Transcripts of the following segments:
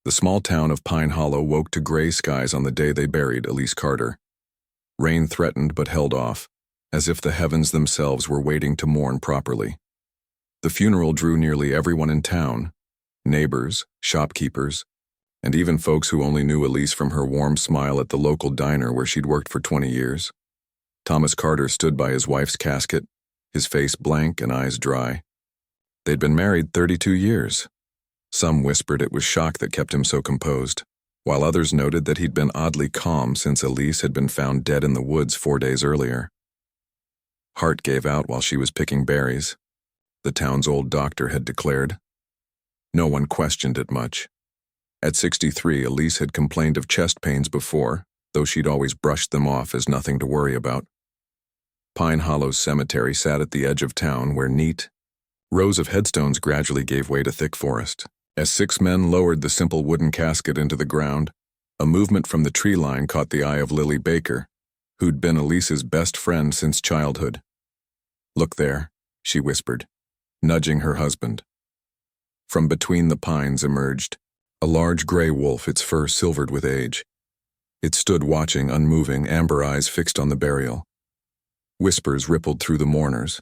The small town of Pine Hollow woke to gray skies on the day they buried Elise Carter. Rain threatened but held off, as if the heavens themselves were waiting to mourn properly. The funeral drew nearly everyone in town, neighbors, shopkeepers, and even folks who only knew Elise from her warm smile at the local diner where she'd worked for 20 years. Thomas Carter stood by his wife's casket, his face blank and eyes dry. They'd been married 32 years. Some whispered it was shock that kept him so composed, while others noted that he'd been oddly calm since Elise had been found dead in the woods 4 days earlier. Heart gave out while she was picking berries, the town's old doctor had declared. No one questioned it much. At 63, Elise had complained of chest pains before, though she'd always brushed them off as nothing to worry about. Pine Hollow's cemetery sat at the edge of town where neat rows of headstones gradually gave way to thick forest. As 6 men lowered the simple wooden casket into the ground, a movement from the tree line caught the eye of Lily Baker, who'd been Elise's best friend since childhood. "Look there," she whispered, nudging her husband. From between the pines emerged a large gray wolf, its fur silvered with age. It stood watching, unmoving, amber eyes fixed on the burial. Whispers rippled through the mourners.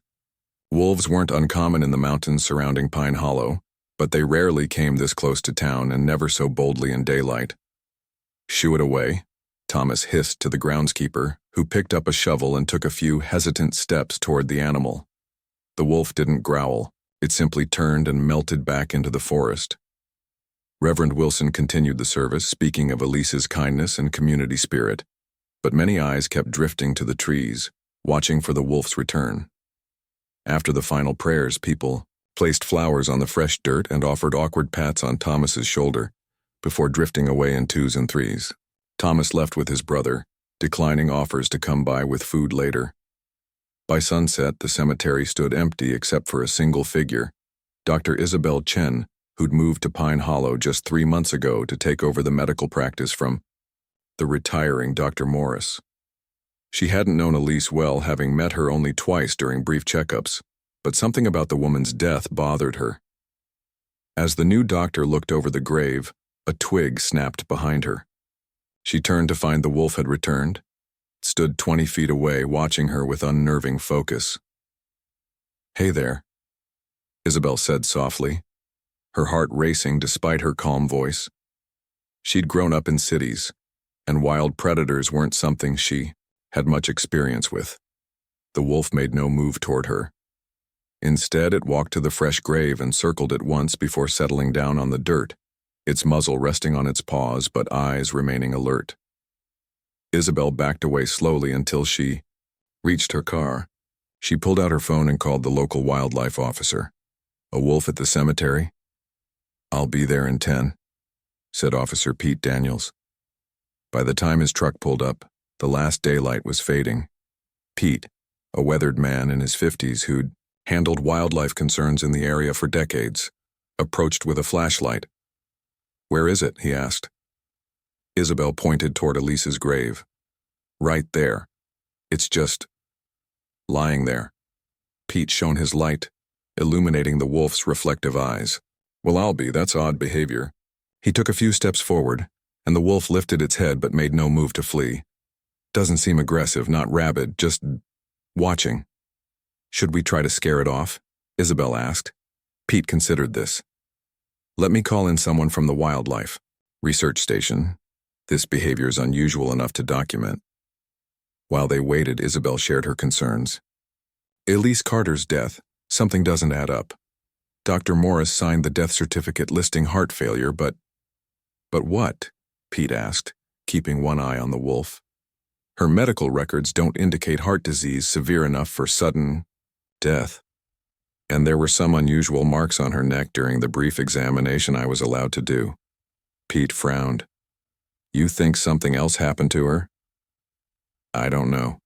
Wolves weren't uncommon in the mountains surrounding Pine Hollow, but they rarely came this close to town and never so boldly in daylight. "Shoo it away," Thomas hissed to the groundskeeper, who picked up a shovel and took a few hesitant steps toward the animal. The wolf didn't growl, it simply turned and melted back into the forest. Reverend Wilson continued the service, speaking of Elise's kindness and community spirit, but many eyes kept drifting to the trees, watching for the wolf's return. After the final prayers, people placed flowers on the fresh dirt and offered awkward pats on Thomas's shoulder before drifting away in 2s and 3s. Thomas left with his brother, declining offers to come by with food later. By sunset, the cemetery stood empty except for a single figure, Dr. Isabel Chen, who'd moved to Pine Hollow just 3 months ago to take over the medical practice from the retiring Dr. Morris. She hadn't known Elise well, having met her only twice during brief checkups, but something about the woman's death bothered her. As the new doctor looked over the grave, a twig snapped behind her. She turned to find the wolf had returned, stood 20 feet away, watching her with unnerving focus. "Hey there," Isabel said softly, her heart racing despite her calm voice. She'd grown up in cities, and wild predators weren't something she had much experience with. The wolf made no move toward her. Instead, it walked to the fresh grave and circled it once before settling down on the dirt, its muzzle resting on its paws but eyes remaining alert. Isabel backed away slowly until she reached her car. She pulled out her phone and called the local wildlife officer. "A wolf at the cemetery?" "I'll be there in 10, said Officer Pete Daniels. By the time his truck pulled up, the last daylight was fading. Pete, a weathered man in his 50s who'd handled wildlife concerns in the area for decades, approached with a flashlight. "Where is it?" he asked. Isabel pointed toward Elise's grave. "Right there. It's just lying there." Pete shone his light, illuminating the wolf's reflective eyes. "Well, I'll be. That's odd behavior." He took a few steps forward, and the wolf lifted its head but made no move to flee. "Doesn't seem aggressive, not rabid, just watching." "Should we try to scare it off?" Isabel asked. Pete considered this. "Let me call in someone from the wildlife research station. This behavior is unusual enough to document." While they waited, Isabel shared her concerns. "Elise Carter's death, something doesn't add up. Dr. Morris signed the death certificate listing heart failure, but..." "But what?" Pete asked, keeping one eye on the wolf. "Her medical records don't indicate heart disease severe enough for sudden death. And there were some unusual marks on her neck during the brief examination I was allowed to do." Pete frowned. "You think something else happened to her?" "I don't know.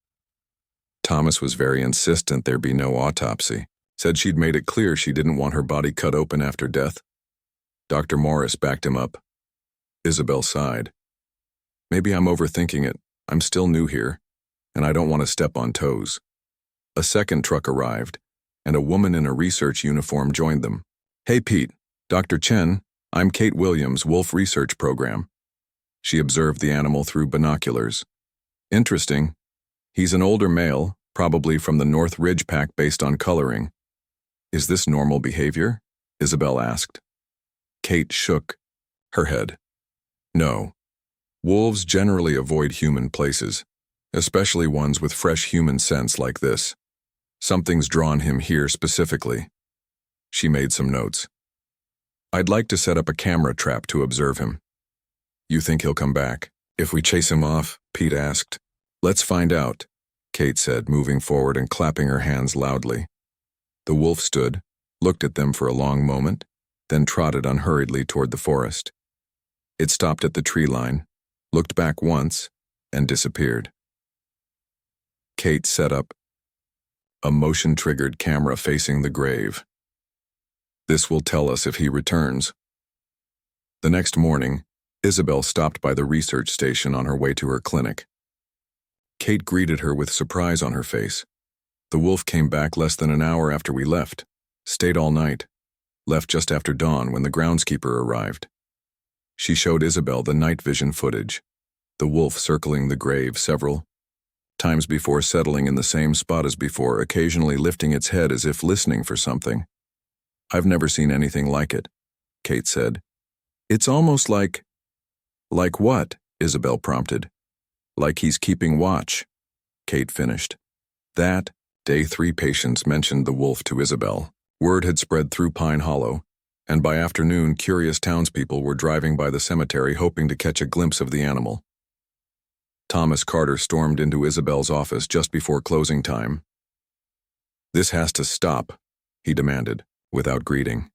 Thomas was very insistent there be no autopsy. Said she'd made it clear she didn't want her body cut open after death." Dr. Morris backed him up. Isabel sighed. "Maybe I'm overthinking it. I'm still new here, and I don't want to step on toes." A second truck arrived, and a woman in a research uniform joined them. "Hey, Pete, Dr. Chen, I'm Kate Williams, Wolf Research Program. She observed the animal through binoculars. Interesting. He's an older male, probably from the North Ridge pack based on coloring. Is this normal behavior? Isabel asked. Kate shook her head. No. Wolves generally avoid human places, especially ones with fresh human scents like this. Something's drawn him here specifically. She made some notes. I'd like to set up a camera trap to observe him. You think he'll come back? If we chase him off? Pete asked. Let's find out, Kate said, moving forward and clapping her hands loudly. The wolf stood, looked at them for a long moment, then trotted unhurriedly toward the forest. It stopped at the tree line, looked back once, and disappeared. Kate set up a motion-triggered camera facing the grave. This will tell us if he returns. The next morning, Isabel stopped by the research station on her way to her clinic. Kate greeted her with surprise on her face. The wolf came back less than an hour after we left, stayed all night, left just after dawn when the groundskeeper arrived. She showed Isabel the night vision footage, the wolf circling the grave several times before settling in the same spot as before, occasionally lifting its head as if listening for something. I've never seen anything like it, Kate said. It's almost like... Like what? Isabel prompted. Like he's keeping watch, Kate finished. That, Day 3 patients mentioned the wolf to Isabel. Word had spread through Pine Hollow, and by afternoon curious townspeople were driving by the cemetery hoping to catch a glimpse of the animal. Thomas Carter stormed into Isabel's office just before closing time. This has to stop, he demanded, without greeting.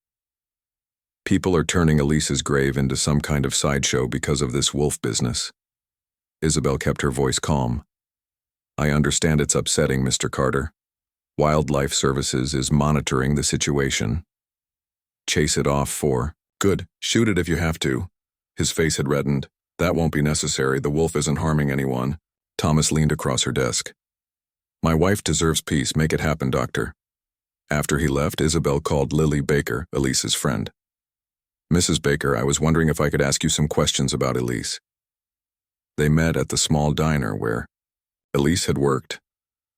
People are turning Elise's grave into some kind of sideshow because of this wolf business. Isabel kept her voice calm. I understand it's upsetting, Mr. Carter. Wildlife Services is monitoring the situation. Chase it off for... Good, shoot it if you have to. His face had reddened. That won't be necessary, the wolf isn't harming anyone. Thomas leaned across her desk. My wife deserves peace, make it happen, doctor. After he left, Isabel called Lily Baker, Elise's friend. Mrs. Baker, I was wondering if I could ask you some questions about Elise. They met at the small diner where Elise had worked.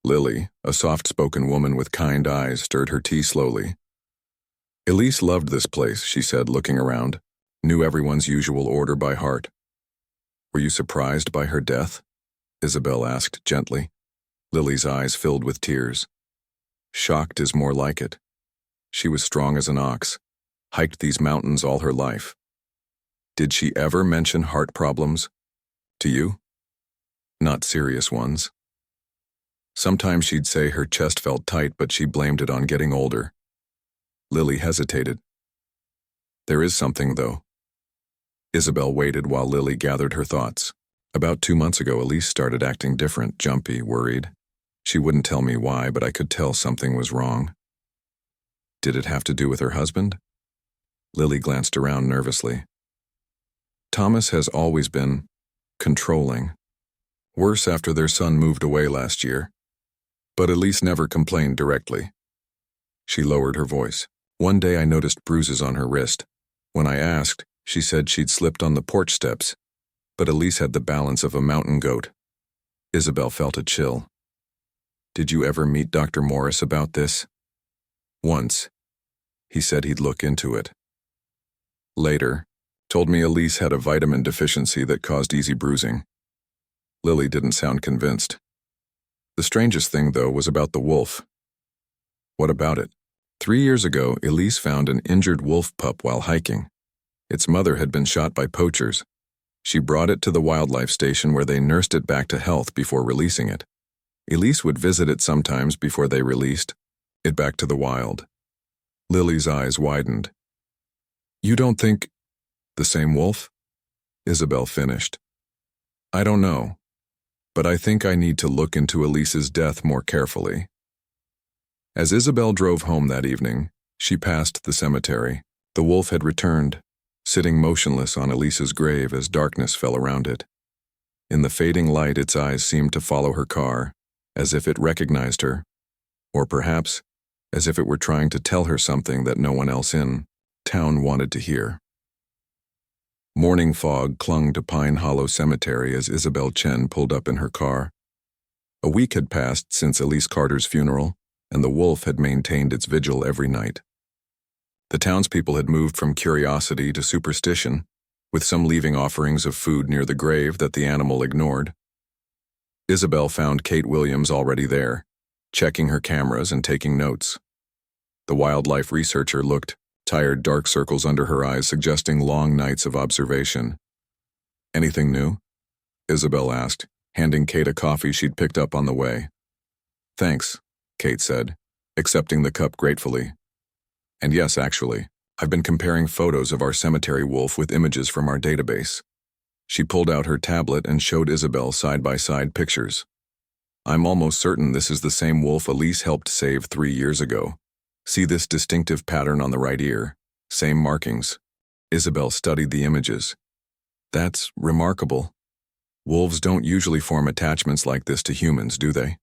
Lily, a soft-spoken woman with kind eyes, stirred her tea slowly. Elise loved this place, she said, looking around, knew everyone's usual order by heart. Were you surprised by her death? Isabel asked gently. Lily's eyes filled with tears. Shocked is more like it. She was strong as an ox, hiked these mountains all her life. Did she ever mention heart problems? To you? Not serious ones. Sometimes she'd say her chest felt tight, but she blamed it on getting older. Lily hesitated. There is something, though. Isabel waited while Lily gathered her thoughts. About 2 months ago, Elise started acting different, jumpy, worried. She wouldn't tell me why, but I could tell something was wrong. Did it have to do with her husband? Lily glanced around nervously. Thomas has always been controlling. Worse after their son moved away last year. But Elise never complained directly. She lowered her voice. One day I noticed bruises on her wrist. When I asked, she said she'd slipped on the porch steps. But Elise had the balance of a mountain goat. Isabel felt a chill. Did you ever meet Dr. Morris about this? Once. He said he'd look into it. Later, told me Elise had a vitamin deficiency that caused easy bruising. Lily didn't sound convinced. The strangest thing, though, was about the wolf. What about it? 3 years ago, Elise found an injured wolf pup while hiking. Its mother had been shot by poachers. She brought it to the wildlife station where they nursed it back to health before releasing it. Elise would visit it sometimes before they released it back to the wild. Lily's eyes widened. You don't think... the same wolf? Isabel finished. I don't know, but I think I need to look into Elise's death more carefully. As Isabel drove home that evening, she passed the cemetery. The wolf had returned, sitting motionless on Elise's grave as darkness fell around it. In the fading light, its eyes seemed to follow her car, as if it recognized her, or perhaps as if it were trying to tell her something that no one else in town wanted to hear. Morning fog clung to Pine Hollow Cemetery as Isabel Chen pulled up in her car. A week had passed since Elise Carter's funeral, and the wolf had maintained its vigil every night. The townspeople had moved from curiosity to superstition, with some leaving offerings of food near the grave that the animal ignored. Isabel found Kate Williams already there, checking her cameras and taking notes. The wildlife researcher looked, tired dark circles under her eyes suggesting long nights of observation. "Anything new?" Isabel asked, handing Kate a coffee she'd picked up on the way. "Thanks," Kate said, accepting the cup gratefully. "And yes, actually, I've been comparing photos of our cemetery wolf with images from our database." She pulled out her tablet and showed Isabel side-by-side pictures. "I'm almost certain this is the same wolf Elise helped save 3 years ago. See this distinctive pattern on the right ear? Same markings." Isabel studied the images. "That's remarkable. Wolves don't usually form attachments like this to humans, do they?"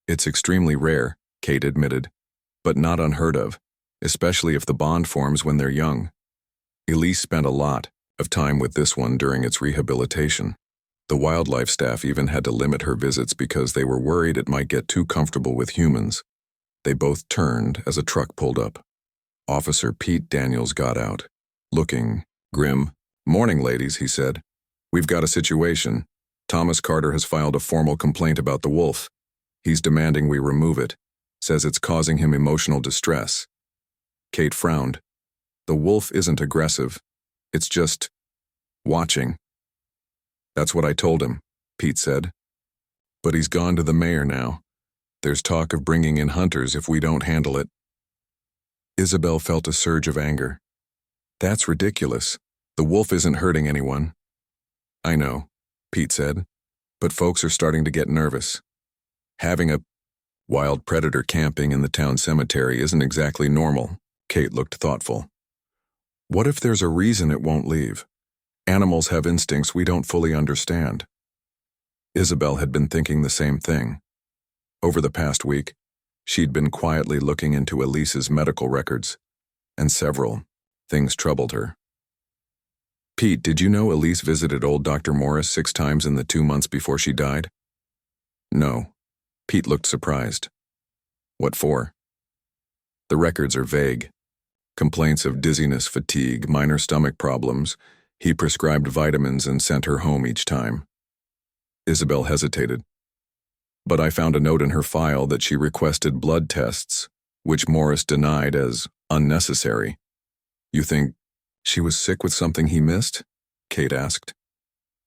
"It's extremely rare," Kate admitted, "but not unheard of, especially if the bond forms when they're young. Elise spent a lot of time with this one during its rehabilitation. The wildlife staff even had to limit her visits because they were worried it might get too comfortable with humans." They both turned as a truck pulled up. Officer Pete Daniels got out, looking grim. "Morning, ladies," he said. "We've got a situation. Thomas Carter has filed a formal complaint about the wolf. He's demanding we remove it. Says it's causing him emotional distress." Kate frowned. "The wolf isn't aggressive. It's just watching." "That's what I told him," Pete said. "But he's gone to the mayor now. There's talk of bringing in hunters if we don't handle it." Isabel felt a surge of anger. "That's ridiculous. The wolf isn't hurting anyone." "I know," Pete said, "but folks are starting to get nervous. Having a wild predator camping in the town cemetery isn't exactly normal." Kate looked thoughtful. "What if there's a reason it won't leave? Animals have instincts we don't fully understand." Isabel had been thinking the same thing. Over the past week, she'd been quietly looking into Elise's medical records, and several things troubled her. "Pete, did you know Elise visited old Dr. Morris 6 times in the 2 months before she died?" "No." Pete looked surprised. "What for?" "The records are vague. Complaints of dizziness, fatigue, minor stomach problems. He prescribed vitamins and sent her home each time." Isabel hesitated. "But I found a note in her file that she requested blood tests, which Morris denied as unnecessary." "You think she was sick with something he missed?" Kate asked.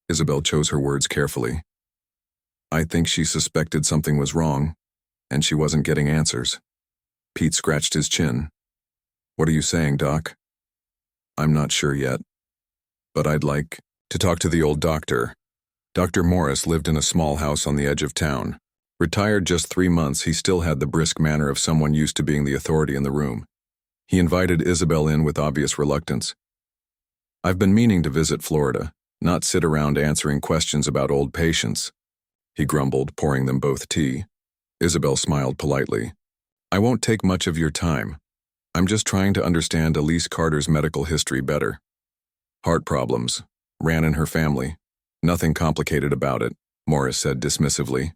Isabel chose her words carefully. "I think she suspected something was wrong, and she wasn't getting answers." Pete scratched his chin. "What are you saying, Doc?" "I'm not sure yet, but I'd like to talk to the old doctor." Dr. Morris lived in a small house on the edge of town. Retired just 3 months, he still had the brisk manner of someone used to being the authority in the room. He invited Isabel in with obvious reluctance. "I've been meaning to visit Florida, not sit around answering questions about old patients," he grumbled, pouring them both tea. Isabel smiled politely. "I won't take much of your time. I'm just trying to understand Elise Carter's medical history better. Heart problems. Ran in her family. Nothing complicated about it," Morris said dismissively.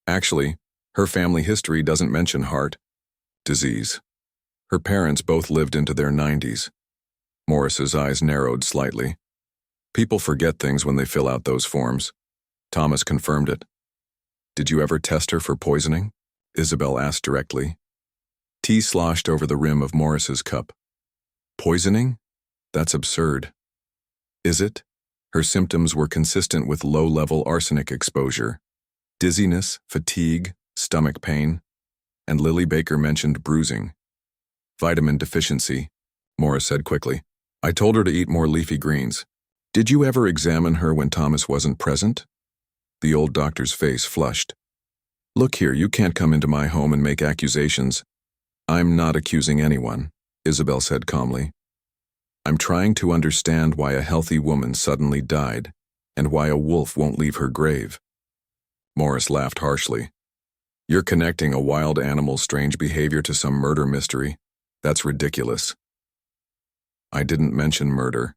"Actually, her family history doesn't mention heart disease. Her parents both lived into their 90s. Morris's eyes narrowed slightly. "People forget things when they fill out those forms." Thomas confirmed it. "Did you ever test her for poisoning?" Isabel asked directly. Tea sloshed over the rim of Morris's cup. "Poisoning? That's absurd." "Is it?" Her symptoms were consistent with low-level arsenic exposure. Dizziness, fatigue, stomach pain, and Lily Baker mentioned bruising. "Vitamin deficiency," Morris said quickly. "I told her to eat more leafy greens." "Did you ever examine her when Thomas wasn't present?" The old doctor's face flushed. "Look here, you can't come into my home and make accusations." "I'm not accusing anyone," Isabel said calmly. "I'm trying to understand why a healthy woman suddenly died, and why a wolf won't leave her grave." Morris laughed harshly. "You're connecting a wild animal's strange behavior to some murder mystery. That's ridiculous." "I didn't mention murder."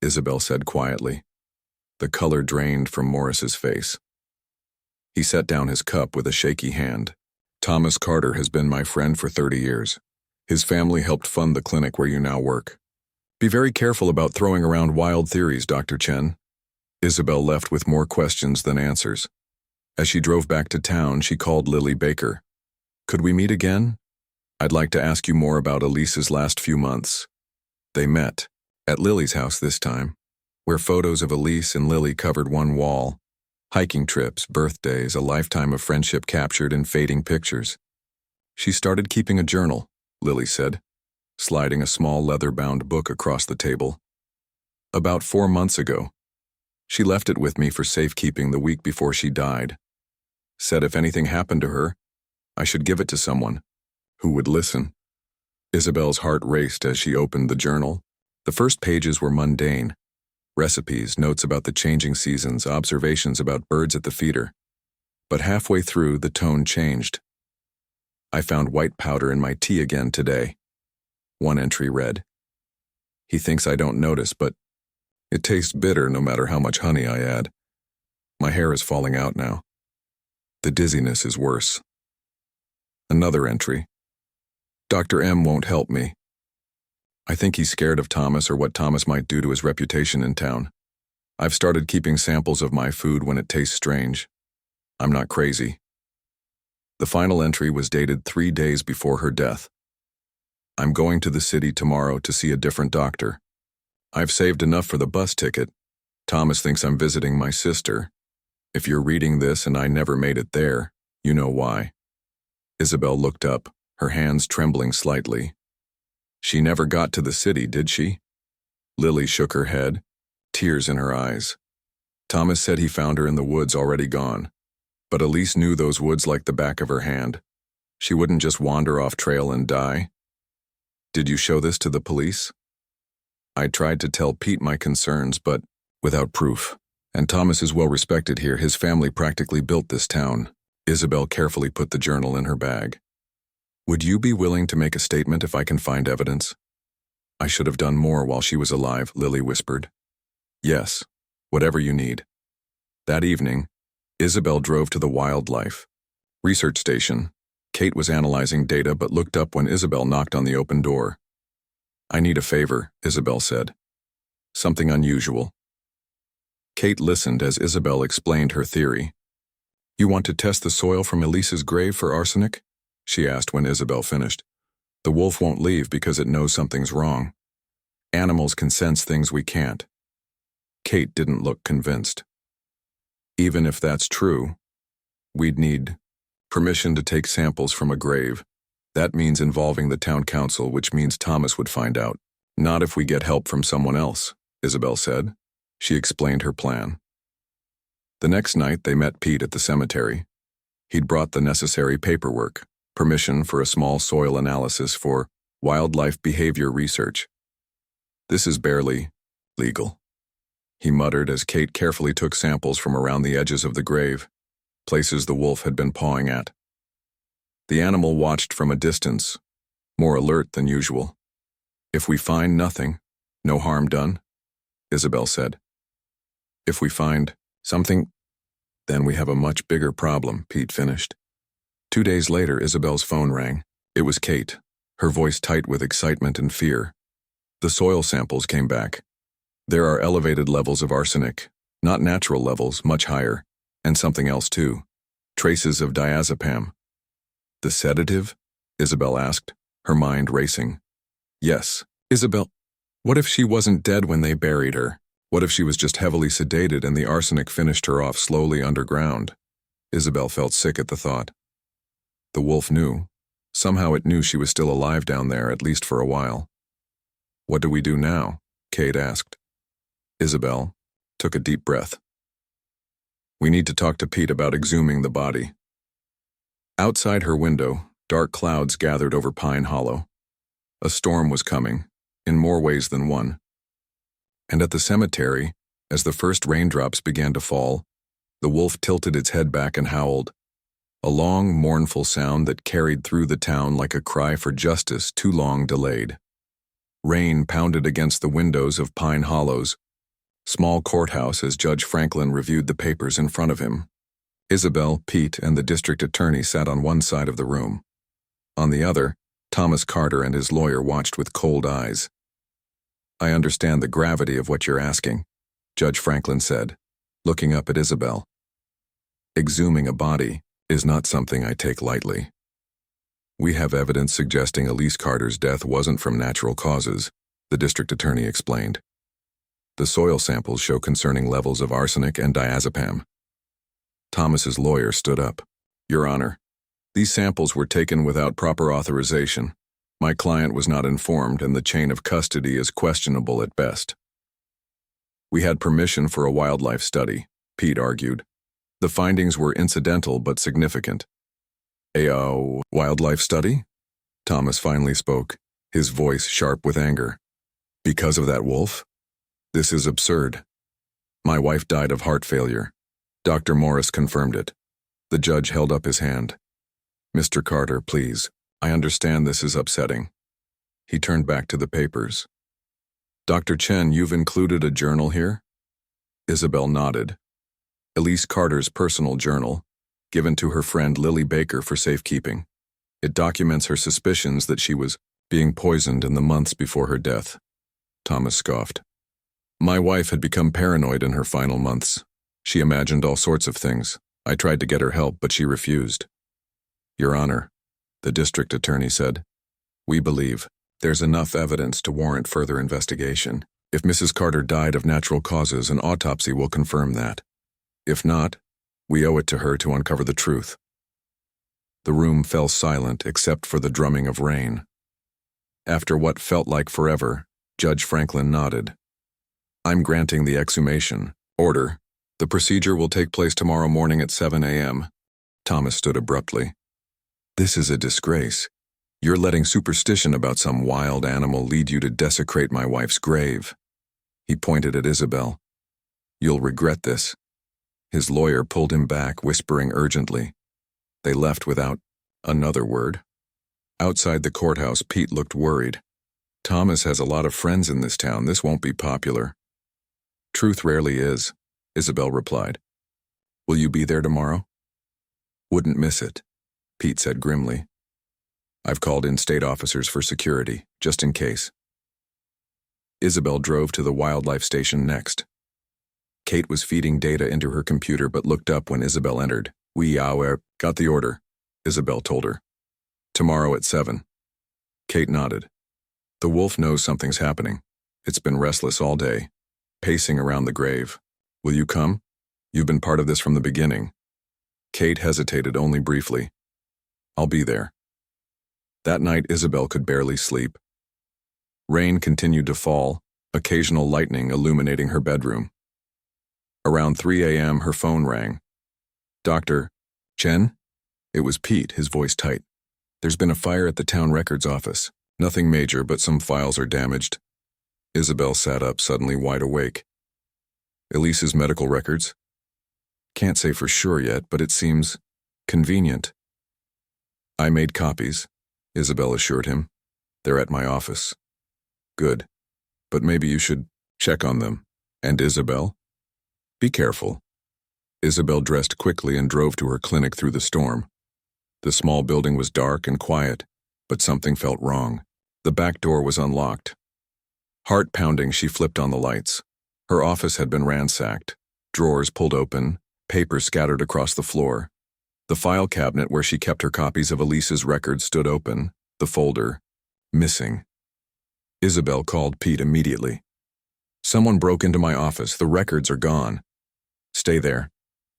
Isabel said quietly. The color drained from Morris's face. He set down his cup with a shaky hand. Thomas Carter has been my friend for 30 years. His family helped fund the clinic where you now work. Be very careful about throwing around wild theories, Dr. Chen. Isabel left with more questions than answers. As she drove back to town, she called Lily Baker. Could we meet again? I'd like to ask you more about Elise's last few months. They met, at Lily's house this time, where photos of Elise and Lily covered one wall. Hiking trips, birthdays, a lifetime of friendship captured in fading pictures. She started keeping a journal, Lily said, sliding a small leather-bound book across the table. About 4 months ago. She left it with me for safekeeping the week before she died. Said if anything happened to her, I should give it to someone who would listen. Isabel's heart raced as she opened the journal. The first pages were mundane. Recipes, notes about the changing seasons, observations about birds at the feeder. But halfway through, the tone changed. I found white powder in my tea again today. One entry read, He thinks I don't notice, but it tastes bitter no matter how much honey I add. My hair is falling out now. The dizziness is worse. Another entry. Dr. M won't help me. I think he's scared of Thomas or what Thomas might do to his reputation in town. I've started keeping samples of my food when it tastes strange. I'm not crazy. The final entry was dated 3 days before her death. I'm going to the city tomorrow to see a different doctor. I've saved enough for the bus ticket. Thomas thinks I'm visiting my sister. If you're reading this and I never made it there, you know why. Isabel looked up, her hands trembling slightly. She never got to the city, did she? Lily shook her head, tears in her eyes. Thomas said he found her in the woods already gone. But Elise knew those woods like the back of her hand. She wouldn't just wander off trail and die. Did you show this to the police? I tried to tell Pete my concerns, but without proof. And Thomas is well respected here. His family practically built this town. Isabel carefully put the journal in her bag. Would you be willing to make a statement if I can find evidence? I should have done more while she was alive, Lily whispered. Yes, whatever you need. That evening, Isabel drove to the wildlife research station. Kate was analyzing data but looked up when Isabel knocked on the open door. I need a favor, Isabel said. Something unusual. Kate listened as Isabel explained her theory. You want to test the soil from Elise's grave for arsenic? She asked when Isabel finished. The wolf won't leave because it knows something's wrong. Animals can sense things we can't. Kate didn't look convinced. Even if that's true, we'd need permission to take samples from a grave. That means involving the town council, which means Thomas would find out. Not if we get help from someone else, Isabel said. She explained her plan. The next night, they met Pete at the cemetery. He'd brought the necessary paperwork, permission for a small soil analysis for wildlife behavior research. This is barely legal, he muttered as Kate carefully took samples from around the edges of the grave, places the wolf had been pawing at. The animal watched from a distance, more alert than usual. If we find nothing, no harm done, Isabel said. If we find something, then we have a much bigger problem, Pete finished. 2 days later, Isabel's phone rang. It was Kate, her voice tight with excitement and fear. The soil samples came back. There are elevated levels of arsenic, not natural levels, much higher, and something else too. Traces of diazepam. The sedative? Isabel asked, her mind racing. Yes, Isabel. What if she wasn't dead when they buried her? What if she was just heavily sedated and the arsenic finished her off slowly underground? Isabel felt sick at the thought. The wolf knew. Somehow it knew she was still alive down there, at least for a while. What do we do now? Kate asked. Isabel took a deep breath. We need to talk to Pete about exhuming the body. Outside her window, dark clouds gathered over Pine Hollow. A storm was coming, in more ways than one. And at the cemetery, as the first raindrops began to fall, the wolf tilted its head back and howled, a long, mournful sound that carried through the town like a cry for justice too long delayed. Rain pounded against the windows of Pine Hollows, Small courthouse as Judge Franklin reviewed the papers in front of him. Isabel, Pete, and the district attorney sat on one side of the room. On the other, Thomas Carter and his lawyer watched with cold eyes. "I understand the gravity of what you're asking," Judge Franklin said, looking up at Isabel. "Exhuming a body is not something I take lightly. We have evidence suggesting Elise Carter's death wasn't from natural causes," the district attorney explained. "The soil samples show concerning levels of arsenic and diazepam." Thomas's lawyer stood up. "Your Honor, these samples were taken without proper authorization. My client was not informed and the chain of custody is questionable at best." "We had permission for a wildlife study," Pete argued. "The findings were incidental but significant." "A wildlife study?" Thomas finally spoke, his voice sharp with anger. "Because of that wolf? This is absurd. My wife died of heart failure. Dr. Morris confirmed it." The judge held up his hand. "Mr. Carter, please. I understand this is upsetting." He turned back to the papers. "Dr. Chen, you've included a journal here?" Isabel nodded. Elise Carter's personal journal, given to her friend Lily Baker for safekeeping. It documents her suspicions that she was being poisoned in the months before her death. Thomas scoffed. "My wife had become paranoid in her final months. She imagined all sorts of things. I tried to get her help, but she refused." "Your Honor," the district attorney said, "we believe there's enough evidence to warrant further investigation. If Mrs. Carter died of natural causes, an autopsy will confirm that. If not, we owe it to her to uncover the truth." The room fell silent except for the drumming of rain. After what felt like forever, Judge Franklin nodded. "I'm granting the exhumation. Order. The procedure will take place tomorrow morning at 7 a.m. Thomas stood abruptly. "This is a disgrace. You're letting superstition about some wild animal lead you to desecrate my wife's grave." He pointed at Isabel. "You'll regret this." His lawyer pulled him back, whispering urgently. They left without another word. Outside the courthouse, Pete looked worried. "Thomas has a lot of friends in this town. This won't be popular." "Truth rarely is," Isabel replied. "Will you be there tomorrow?" "Wouldn't miss it," Pete said grimly. "I've called in state officers for security, just in case." Isabel drove to the wildlife station next. Kate was feeding data into her computer but looked up when Isabel entered. Got the order," Isabel told her. "Tomorrow at 7. Kate nodded. "The wolf knows something's happening. It's been restless all day, pacing around the grave. Will you come? You've been part of this from the beginning." Kate hesitated only briefly. "I'll be there." That night, Isabel could barely sleep. Rain continued to fall, occasional lightning illuminating her bedroom. Around 3 a.m., her phone rang. "Dr. Chen?" It was Pete, his voice tight. "There's been a fire at the town records office. Nothing major, but some files are damaged." Isabel sat up, suddenly wide awake. "Elise's medical records?" "Can't say for sure yet, but it seems convenient." "I made copies," Isabel assured him. "They're at my office." "Good. But maybe you should check on them." "And Isabel?" "Be careful." Isabel dressed quickly and drove to her clinic through the storm. The small building was dark and quiet, but something felt wrong. The back door was unlocked. Heart pounding, she flipped on the lights. Her office had been ransacked. Drawers pulled open, papers scattered across the floor. The file cabinet where she kept her copies of Elise's records stood open, the folder missing. Isabel called Pete immediately. "Someone broke into my office. The records are gone." "Stay there.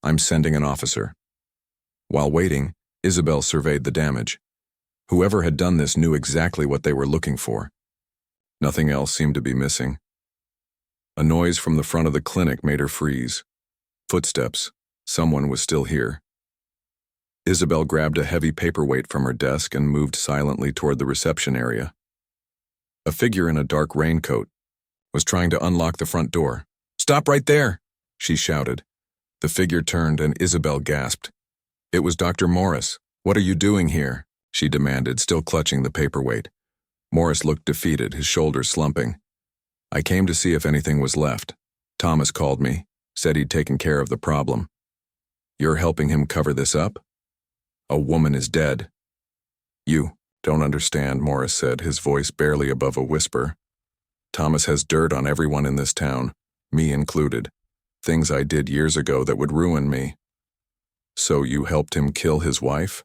I'm sending an officer." While waiting, Isabel surveyed the damage. Whoever had done this knew exactly what they were looking for. Nothing else seemed to be missing. A noise from the front of the clinic made her freeze. Footsteps. Someone was still here. Isabel grabbed a heavy paperweight from her desk and moved silently toward the reception area. A figure in a dark raincoat was trying to unlock the front door. "Stop right there!" she shouted. The figure turned and Isabel gasped. It was Dr. Morris. "What are you doing here?" she demanded, still clutching the paperweight. Morris looked defeated, his shoulders slumping. "I came to see if anything was left." Thomas called me, said he'd taken care of the problem. You're helping him cover this up? A woman is dead. You don't understand, Morris said, his voice barely above a whisper. Thomas has dirt on everyone in this town, me included. Things I did years ago that would ruin me. So you helped him kill his wife?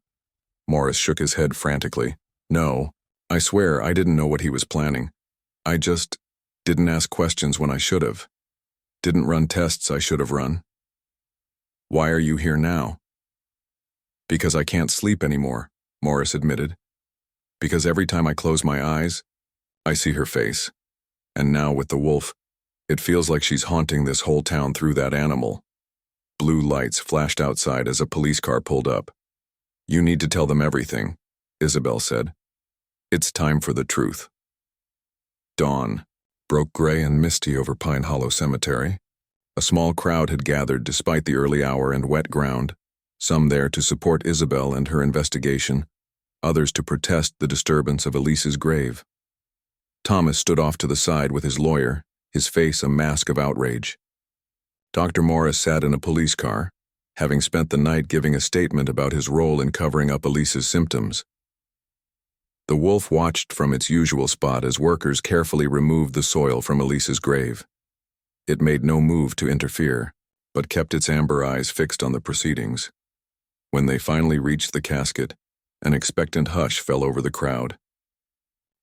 Morris shook his head frantically. No, I swear I didn't know what he was planning. I just didn't ask questions when I should have. Didn't run tests I should have run. Why are you here now? Because I can't sleep anymore, Morris admitted. Because every time I close my eyes, I see her face. And now with the wolf, it feels like she's haunting this whole town through that animal. Blue lights flashed outside as a police car pulled up. You need to tell them everything, Isabel said. It's time for the truth. Dawn broke gray and misty over Pine Hollow Cemetery. A small crowd had gathered despite the early hour and wet ground, some there to support Isabel and her investigation, others to protest the disturbance of Elise's grave. Thomas stood off to the side with his lawyer, his face a mask of outrage. Dr. Morris sat in a police car, having spent the night giving a statement about his role in covering up Elise's symptoms. The wolf watched from its usual spot as workers carefully removed the soil from Elise's grave. It made no move to interfere, but kept its amber eyes fixed on the proceedings. When they finally reached the casket, an expectant hush fell over the crowd.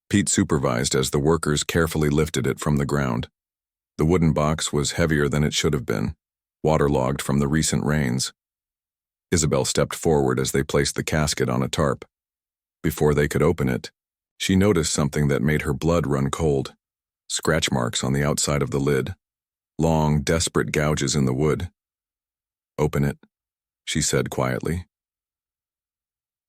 Pete supervised as the workers carefully lifted it from the ground. The wooden box was heavier than it should have been, waterlogged from the recent rains. Isabel stepped forward as they placed the casket on a tarp. Before they could open it, she noticed something that made her blood run cold. Scratch marks on the outside of the lid. Long, desperate gouges in the wood. Open it, she said quietly.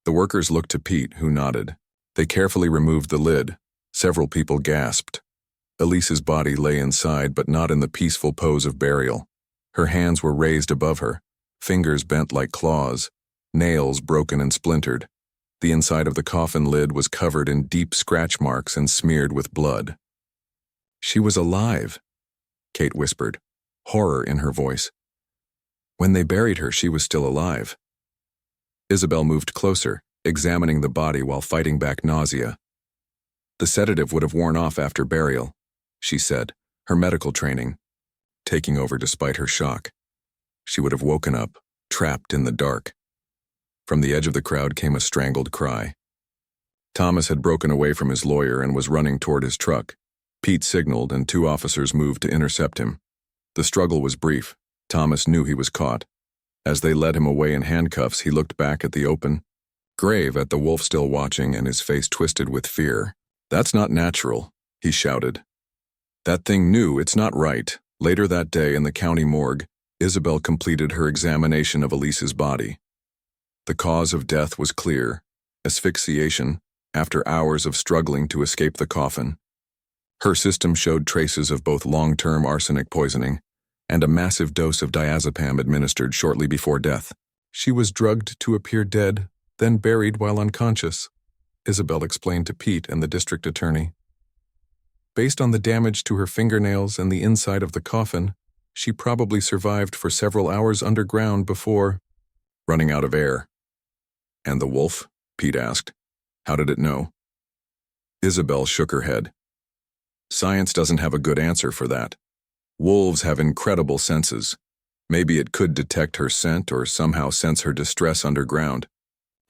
The workers looked to Pete, who nodded. They carefully removed the lid. Several people gasped. Elise's body lay inside, but not in the peaceful pose of burial. Her hands were raised above her, fingers bent like claws, nails broken and splintered. The inside of the coffin lid was covered in deep scratch marks and smeared with blood. She was alive, Kate whispered, horror in her voice. When they buried her, she was still alive. Isabel moved closer, examining the body while fighting back nausea. The sedative would have worn off after burial, she said, her medical training taking over despite her shock. She would have woken up, trapped in the dark. From the edge of the crowd came a strangled cry. Thomas had broken away from his lawyer and was running toward his truck. Pete signaled and 2 officers moved to intercept him. The struggle was brief. Thomas knew he was caught. As they led him away in handcuffs, he looked back at the open grave at the wolf still watching, and his face twisted with fear. That's not natural, he shouted. That thing knew it's not right. Later that day in the county morgue, Isabel completed her examination of Elise's body. The cause of death was clear: asphyxiation, after hours of struggling to escape the coffin. Her system showed traces of both long-term arsenic poisoning and a massive dose of diazepam administered shortly before death. She was drugged to appear dead, then buried while unconscious, Isabel explained to Pete and the district attorney. Based on the damage to her fingernails and the inside of the coffin, she probably survived for several hours underground before running out of air. And the wolf? Pete asked. How did it know? Isabel shook her head. Science doesn't have a good answer for that. Wolves have incredible senses. Maybe it could detect her scent or somehow sense her distress underground.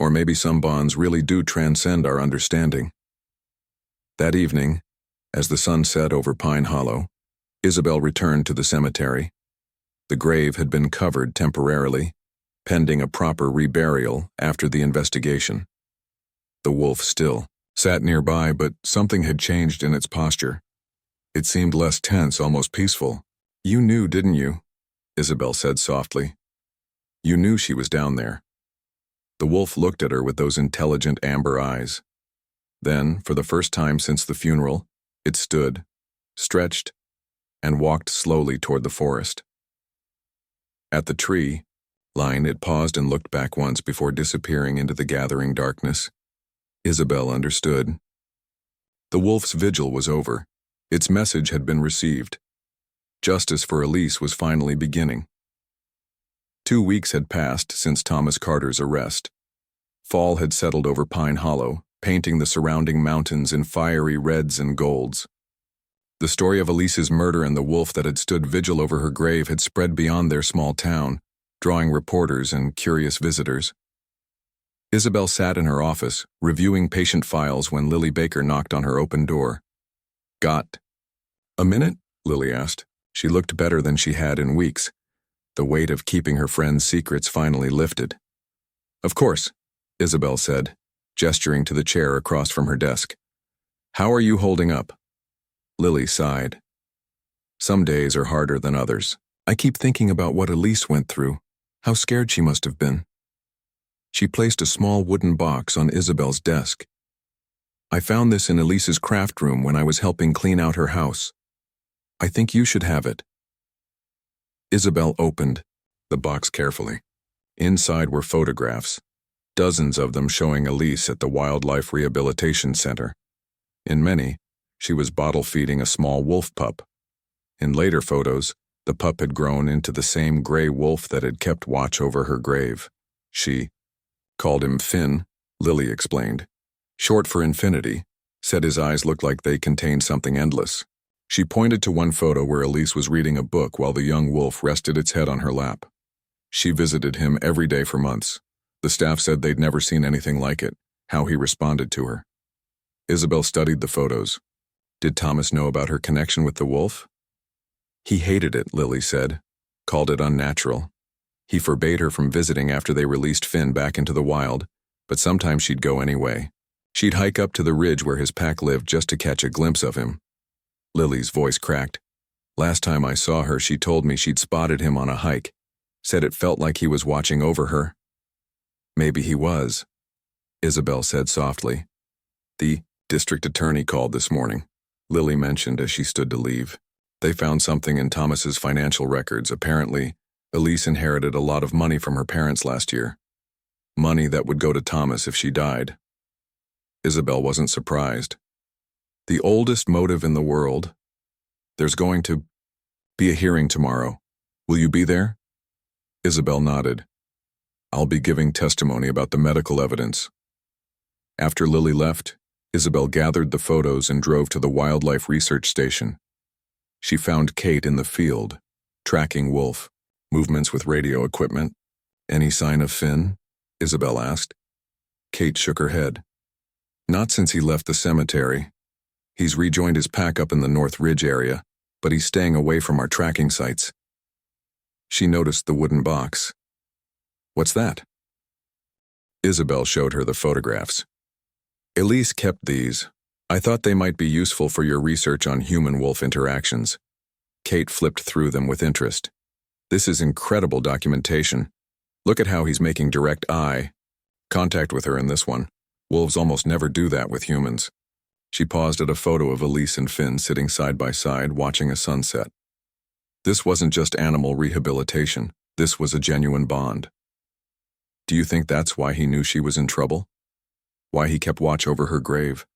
Or maybe some bonds really do transcend our understanding. That evening, as the sun set over Pine Hollow, Isabel returned to the cemetery. The grave had been covered temporarily, pending a proper reburial after the investigation. The wolf still sat nearby, but something had changed in its posture. It seemed less tense, almost peaceful. You knew, didn't you? Isabel said softly. You knew she was down there. The wolf looked at her with those intelligent amber eyes. Then, for the first time since the funeral, it stood, stretched, and walked slowly toward the forest. At the tree line, it paused and looked back once before disappearing into the gathering darkness. Isabel understood. The wolf's vigil was over. Its message had been received. Justice for Elise was finally beginning. 2 weeks had passed since Thomas Carter's arrest. Fall had settled over Pine Hollow, painting the surrounding mountains in fiery reds and golds. The story of Elise's murder and the wolf that had stood vigil over her grave had spread beyond their small town, drawing reporters and curious visitors. Isabel sat in her office, reviewing patient files when Lily Baker knocked on her open door. "Got a minute?" Lily asked. She looked better than she had in weeks. The weight of keeping her friend's secrets finally lifted. "Of course," Isabel said, gesturing to the chair across from her desk. "How are you holding up?" Lily sighed. "Some days are harder than others. I keep thinking about what Elise went through, how scared she must have been." She placed a small wooden box on Isabel's desk. "I found this in Elise's craft room when I was helping clean out her house. I think you should have it." Isabel opened the box carefully. Inside were photographs, dozens of them showing Elise at the Wildlife Rehabilitation Center. In many, she was bottle feeding a small wolf pup. In later photos, the pup had grown into the same gray wolf that had kept watch over her grave. She called him Finn, Lily explained. Short for infinity, said his eyes looked like they contained something endless. She pointed to one photo where Elise was reading a book while the young wolf rested its head on her lap. She visited him every day for months. The staff said they'd never seen anything like it, how he responded to her. Isabel studied the photos. Did Thomas know about her connection with the wolf? He hated it, Lily said, called it unnatural. He forbade her from visiting after they released Finn back into the wild, but sometimes she'd go anyway. She'd hike up to the ridge where his pack lived just to catch a glimpse of him. Lily's voice cracked. Last time I saw her, she told me she'd spotted him on a hike, said it felt like he was watching over her. Maybe he was, Isabel said softly. The district attorney called this morning, Lily mentioned as she stood to leave. They found something in Thomas's financial records. Apparently, Elise inherited a lot of money from her parents last year. Money that would go to Thomas if she died. Isabel wasn't surprised. The oldest motive in the world. There's going to be a hearing tomorrow. Will you be there? Isabel nodded. I'll be giving testimony about the medical evidence. After Lily left, Isabel gathered the photos and drove to the wildlife research station. She found Kate in the field, tracking wolf, movements with radio equipment. Any sign of Finn? Isabel asked. Kate shook her head. Not since he left the cemetery. He's rejoined his pack up in the North Ridge area, but he's staying away from our tracking sites. She noticed the wooden box. What's that? Isabel showed her the photographs. Elise kept these. I thought they might be useful for your research on human-wolf interactions. Kate flipped through them with interest. This is incredible documentation. Look at how he's making direct eye contact with her in this one. Wolves almost never do that with humans. She paused at a photo of Elise and Finn sitting side by side watching a sunset. This wasn't just animal rehabilitation. This was a genuine bond. Do you think that's why he knew she was in trouble? Why he kept watch over her grave?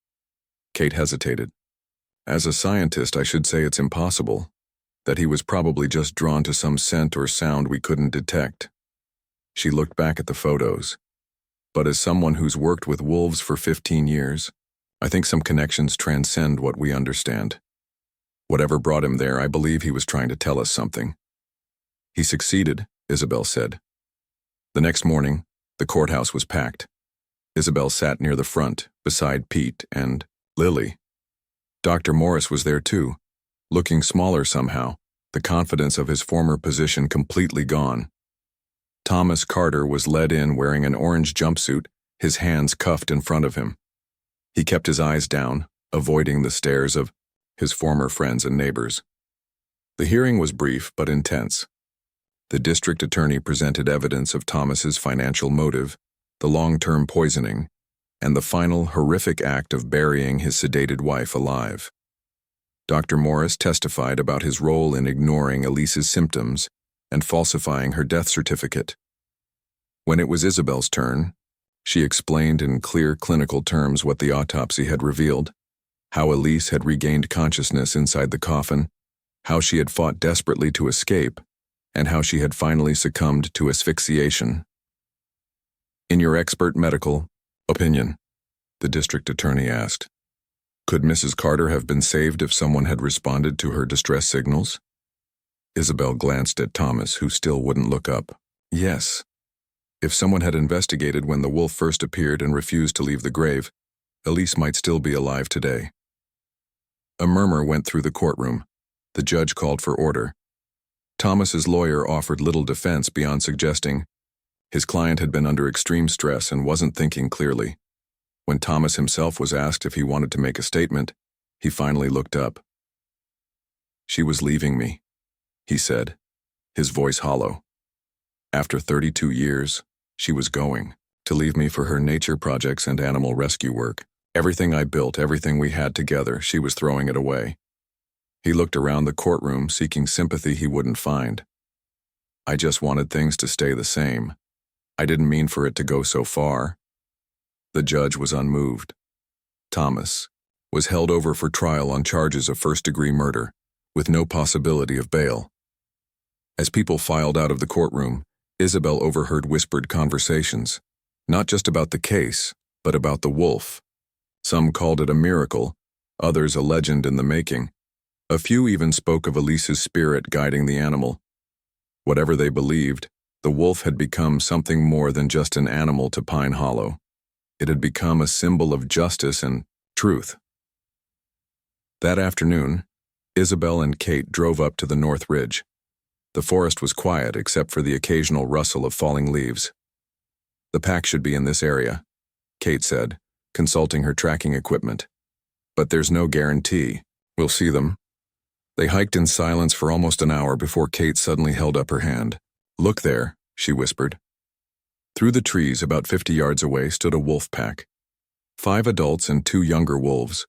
Kate hesitated. As a scientist, I should say it's impossible. That he was probably just drawn to some scent or sound we couldn't detect. She looked back at the photos. But as someone who's worked with wolves for 15 years, I think some connections transcend what we understand. Whatever brought him there, I believe he was trying to tell us something. He succeeded, Isabel said. The next morning, the courthouse was packed. Isabel sat near the front, beside Pete and Lily. Dr. Morris was there too, looking smaller somehow, the confidence of his former position completely gone. Thomas Carter was led in wearing an orange jumpsuit, his hands cuffed in front of him. He kept his eyes down, avoiding the stares of his former friends and neighbors. The hearing was brief but intense. The district attorney presented evidence of Thomas's financial motive, the long-term poisoning, and the final horrific act of burying his sedated wife alive. Dr. Morris testified about his role in ignoring Elise's symptoms and falsifying her death certificate. When it was Isabel's turn, she explained in clear clinical terms what the autopsy had revealed, how Elise had regained consciousness inside the coffin, how she had fought desperately to escape, and how she had finally succumbed to asphyxiation. In your expert medical opinion, the district attorney asked, could Mrs. Carter have been saved if someone had responded to her distress signals? Isabel glanced at Thomas, who still wouldn't look up. Yes. If someone had investigated when the wolf first appeared and refused to leave the grave, Elise might still be alive today. A murmur went through the courtroom. The judge called for order. Thomas's lawyer offered little defense beyond suggesting his client had been under extreme stress and wasn't thinking clearly. When Thomas himself was asked if he wanted to make a statement, he finally looked up. She was leaving me, he said, his voice hollow. After 32 years, she was going to leave me for her nature projects and animal rescue work. Everything I built, everything we had together, she was throwing it away. He looked around the courtroom, seeking sympathy he wouldn't find. I just wanted things to stay the same. I didn't mean for it to go so far. The judge was unmoved. Thomas was held over for trial on charges of first-degree murder, with no possibility of bail. As people filed out of the courtroom, Isabel overheard whispered conversations, not just about the case, but about the wolf. Some called it a miracle, others a legend in the making. A few even spoke of Elise's spirit guiding the animal. Whatever they believed, the wolf had become something more than just an animal to Pine Hollow. It had become a symbol of justice and truth. That afternoon, Isabel and Kate drove up to the North Ridge. The forest was quiet except for the occasional rustle of falling leaves. The pack should be in this area, Kate said, consulting her tracking equipment. But there's no guarantee. We'll see them. They hiked in silence for almost an hour before Kate suddenly held up her hand. Look there, she whispered. Through the trees about 50 yards away stood a wolf pack. 5 adults and 2 younger wolves,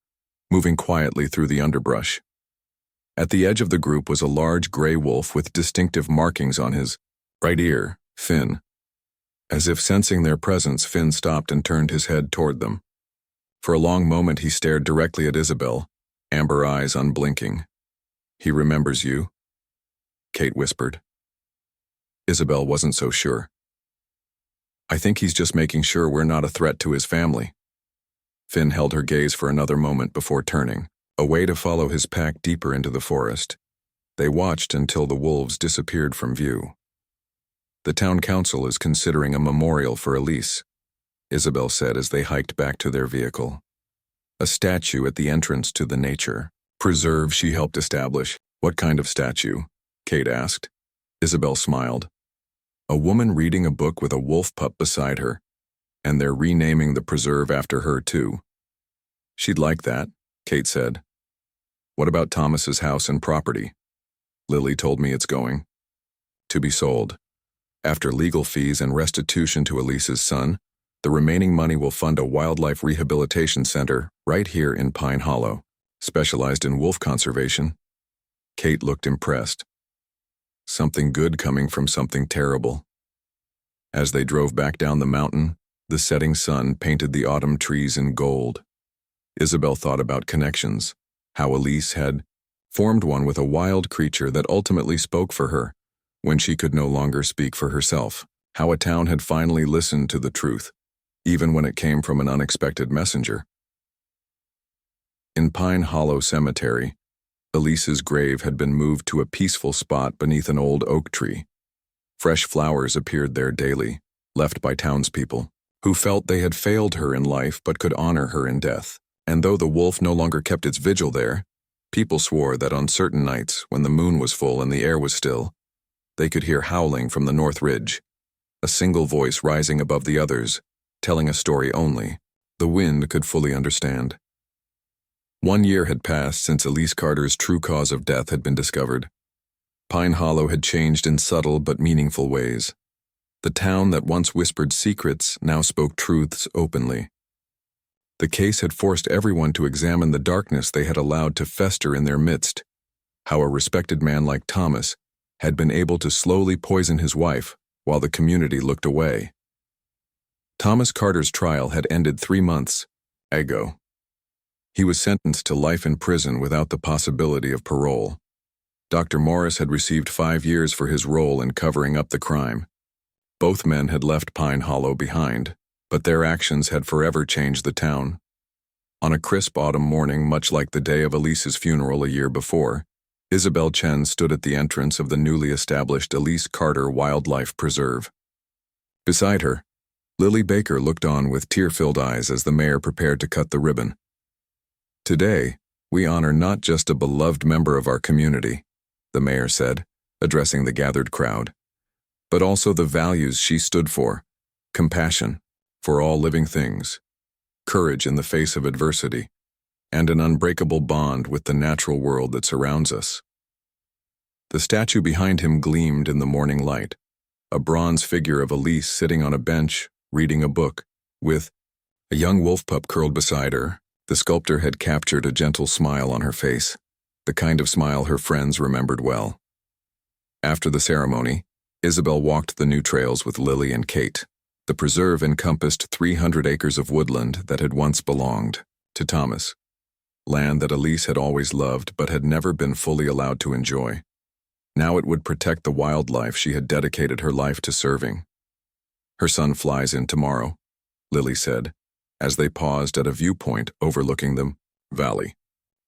moving quietly through the underbrush. At the edge of the group was a large gray wolf with distinctive markings on his right ear, Finn. As if sensing their presence, Finn stopped and turned his head toward them. For a long moment he stared directly at Isabel, amber eyes unblinking. He remembers you? Kate whispered. Isabel wasn't so sure. I think he's just making sure we're not a threat to his family. Finn held her gaze for another moment before turning, away to follow his pack deeper into the forest. They watched until the wolves disappeared from view. The town council is considering a memorial for Elise, Isabel said as they hiked back to their vehicle. A statue at the entrance to the nature preserve she helped establish. What kind of statue? Kate asked. Isabel smiled. A woman reading a book with a wolf pup beside her, and they're renaming the preserve after her too. She'd like that, Kate said. What about Thomas's house and property? Lily told me it's going to be sold. After legal fees and restitution to Elise's son, the remaining money will fund a wildlife rehabilitation center right here in Pine Hollow, specialized in wolf conservation. Kate looked impressed. Something good coming from something terrible. As they drove back down the mountain, the setting sun painted the autumn trees in gold. Isabel thought about connections, how Elise had formed one with a wild creature that ultimately spoke for her when she could no longer speak for herself, how a town had finally listened to the truth, even when it came from an unexpected messenger. In Pine Hollow Cemetery, Elise's grave had been moved to a peaceful spot beneath an old oak tree. Fresh flowers appeared there daily, left by townspeople, who felt they had failed her in life but could honor her in death. And though the wolf no longer kept its vigil there, people swore that on certain nights, when the moon was full and the air was still, they could hear howling from the North Ridge, a single voice rising above the others, telling a story only the wind could fully understand. 1 year had passed since Elise Carter's true cause of death had been discovered. Pine Hollow had changed in subtle but meaningful ways. The town that once whispered secrets now spoke truths openly. The case had forced everyone to examine the darkness they had allowed to fester in their midst, how a respected man like Thomas had been able to slowly poison his wife while the community looked away. Thomas Carter's trial had ended 3 months ago. He was sentenced to life in prison without the possibility of parole. Dr. Morris had received 5 years for his role in covering up the crime. Both men had left Pine Hollow behind, but their actions had forever changed the town. On a crisp autumn morning, much like the day of Elise's funeral a year before, Isabel Chen stood at the entrance of the newly established Elise Carter Wildlife Preserve. Beside her, Lily Baker looked on with tear-filled eyes as the mayor prepared to cut the ribbon. "Today, we honor not just a beloved member of our community," the mayor said, addressing the gathered crowd, "but also the values she stood for: compassion for all living things, courage in the face of adversity, and an unbreakable bond with the natural world that surrounds us." The statue behind him gleamed in the morning light, a bronze figure of Elise sitting on a bench, reading a book, with a young wolf pup curled beside her. The sculptor had captured a gentle smile on her face, the kind of smile her friends remembered well. After the ceremony, Isabel walked the new trails with Lily and Kate. The preserve encompassed 300 acres of woodland that had once belonged to Thomas, land that Elise had always loved but had never been fully allowed to enjoy. Now it would protect the wildlife she had dedicated her life to serving. "Her son flies in tomorrow," Lily said, as they paused at a viewpoint overlooking the valley.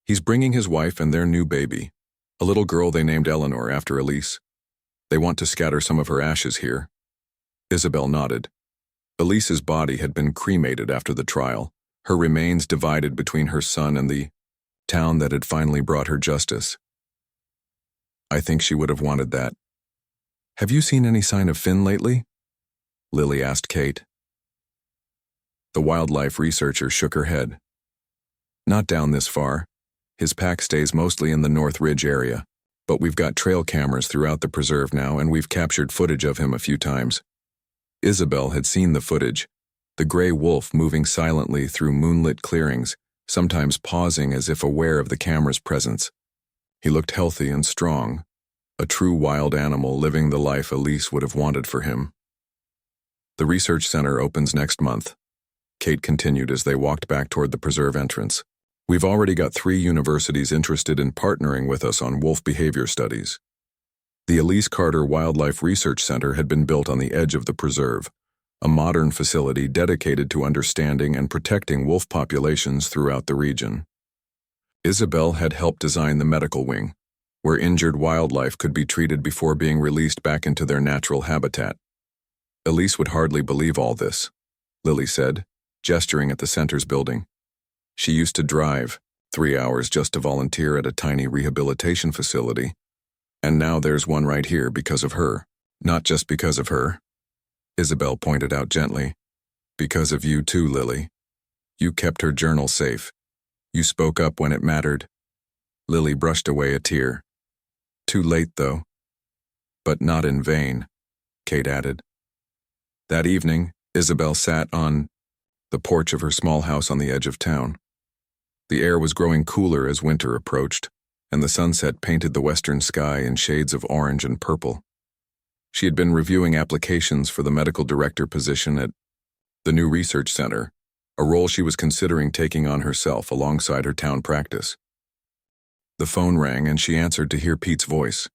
"He's bringing his wife and their new baby, a little girl they named Eleanor after Elise. They want to scatter some of her ashes here." Isabel nodded. Elise's body had been cremated after the trial, her remains divided between her son and the town that had finally brought her justice. "I think she would have wanted that." "Have you seen any sign of Finn lately?" Lily asked Kate. The wildlife researcher shook her head. "Not down this far. His pack stays mostly in the North Ridge area, but we've got trail cameras throughout the preserve now, and we've captured footage of him a few times." Isabel had seen the footage, the gray wolf moving silently through moonlit clearings, sometimes pausing as if aware of the camera's presence. He looked healthy and strong, a true wild animal living the life Elise would have wanted for him. "The research center opens next month," Kate continued as they walked back toward the preserve entrance. "We've already got 3 universities interested in partnering with us on wolf behavior studies." The Elise Carter Wildlife Research Center had been built on the edge of the preserve, a modern facility dedicated to understanding and protecting wolf populations throughout the region. Isabel had helped design the medical wing, where injured wildlife could be treated before being released back into their natural habitat. Elise would hardly believe all this, Lily said, gesturing at the center's building. She used to drive 3 hours just to volunteer at a tiny rehabilitation facility, and now there's one right here because of her. Not just because of her, Isabel pointed out gently. Because of you too, Lily. You kept her journal safe. You spoke up when it mattered. Lily brushed away a tear. Too late, though. But not in vain, Kate added. That evening, Isabel sat on the porch of her small house on the edge of town. The air was growing cooler as winter approached, and the sunset painted the western sky in shades of orange and purple. She had been reviewing applications for the medical director position at the new research center, a role she was considering taking on herself alongside her town practice. The phone rang and she answered to hear Pete's voice.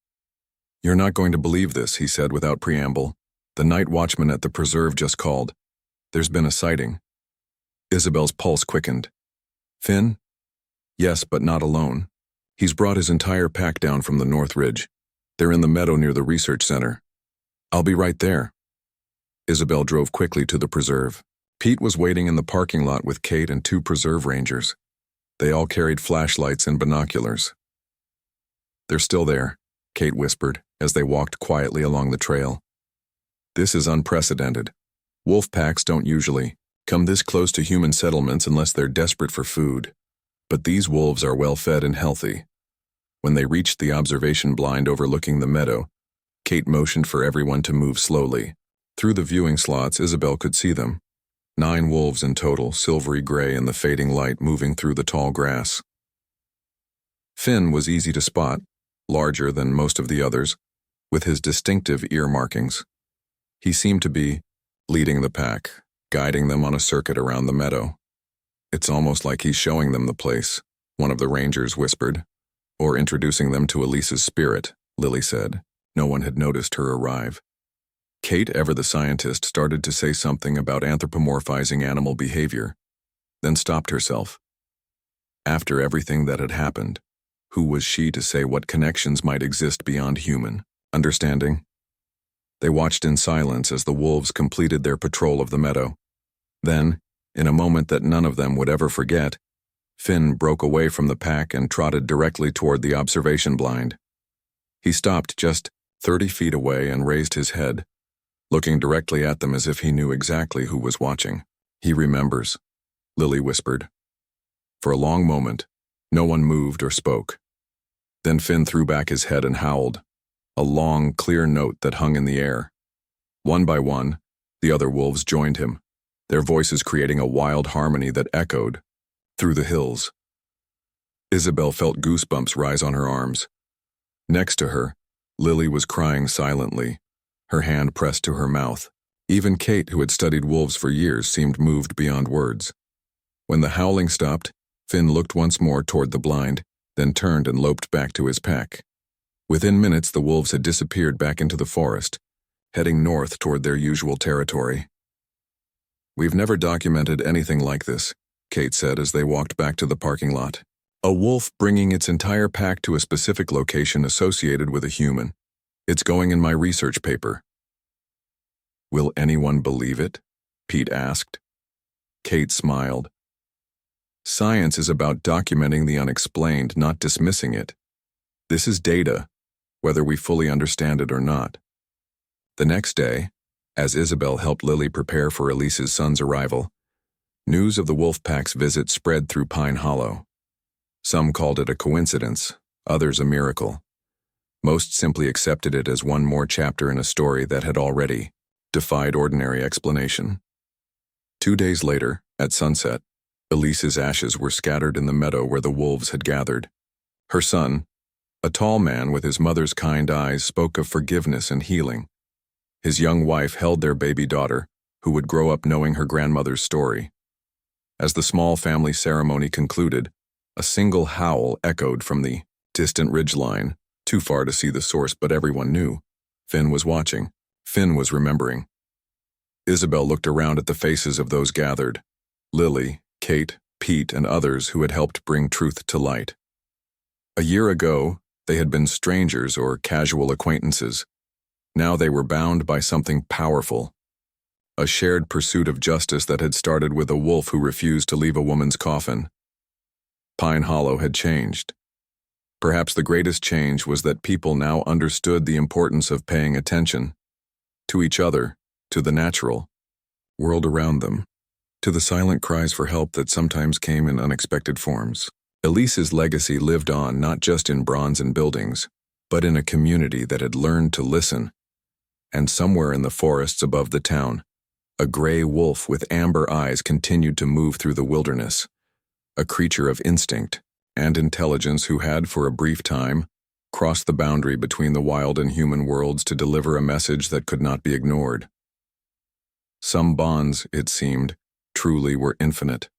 You're not going to believe this, he said without preamble. The night watchman at the preserve just called. There's been a sighting. Isabel's pulse quickened. Finn? Yes, but not alone. He's brought his entire pack down from the North Ridge. They're in the meadow near the research center. I'll be right there. Isabel drove quickly to the preserve. Pete was waiting in the parking lot with Kate and 2 preserve rangers. They all carried flashlights and binoculars. They're still there, Kate whispered as they walked quietly along the trail. This is unprecedented. Wolf packs don't usually come this close to human settlements unless they're desperate for food. But these wolves are well fed and healthy. When they reached the observation blind overlooking the meadow, Kate motioned for everyone to move slowly. Through the viewing slots, Isabel could see them. 9 wolves in total, silvery gray in the fading light moving through the tall grass. Finn was easy to spot, larger than most of the others, with his distinctive ear markings. He seemed to be leading the pack, guiding them on a circuit around the meadow. It's almost like he's showing them the place, one of the rangers whispered, Or introducing them to Elise's spirit, Lily said. No one had noticed her arrive. Kate, ever the scientist, started to say something about anthropomorphizing animal behavior, then stopped herself. After everything that had happened, who was she to say what connections might exist beyond human understanding? They watched in silence as the wolves completed their patrol of the meadow. Then, in a moment that none of them would ever forget, Finn broke away from the pack and trotted directly toward the observation blind. He stopped just 30 feet away and raised his head, looking directly at them as if he knew exactly who was watching. "He remembers," Lily whispered. For a long moment, no one moved or spoke. Then Finn threw back his head and howled, a long, clear note that hung in the air. One by one, the other wolves joined him, their voices creating a wild harmony that echoed through the hills. Isabel felt goosebumps rise on her arms. Next to her, Lily was crying silently, her hand pressed to her mouth. Even Kate, who had studied wolves for years, seemed moved beyond words. When the howling stopped, Finn looked once more toward the blind, then turned and loped back to his pack. Within minutes, the wolves had disappeared back into the forest, heading north toward their usual territory. "We've never documented anything like this," Kate said as they walked back to the parking lot. "A wolf bringing its entire pack to a specific location associated with a human. It's going in my research paper." "Will anyone believe it?" Pete asked. Kate smiled. "Science is about documenting the unexplained, not dismissing it. This is data, whether we fully understand it or not." The next day, as Isabel helped Lily prepare for Elise's son's arrival, news of the wolf pack's visit spread through Pine Hollow. Some called it a coincidence, others a miracle. Most simply accepted it as one more chapter in a story that had already defied ordinary explanation. 2 days later, at sunset, Elise's ashes were scattered in the meadow where the wolves had gathered. Her son, a tall man with his mother's kind eyes, spoke of forgiveness and healing. His young wife held their baby daughter, who would grow up knowing her grandmother's story. As the small family ceremony concluded, a single howl echoed from the distant ridgeline, too far to see the source, but everyone knew. Finn was watching. Finn was remembering. Isabel looked around at the faces of those gathered: Lily, Kate, Pete, and others who had helped bring truth to light. A year ago, they had been strangers or casual acquaintances. Now they were bound by something powerful, a shared pursuit of justice that had started with a wolf who refused to leave a woman's coffin. Pine Hollow had changed. Perhaps the greatest change was that people now understood the importance of paying attention to each other, to the natural world around them, to the silent cries for help that sometimes came in unexpected forms. Elise's legacy lived on not just in bronze and buildings, but in a community that had learned to listen. And somewhere in the forests above the town, a gray wolf with amber eyes continued to move through the wilderness, a creature of instinct and intelligence who had, for a brief time, crossed the boundary between the wild and human worlds to deliver a message that could not be ignored. Some bonds, it seemed, truly were infinite.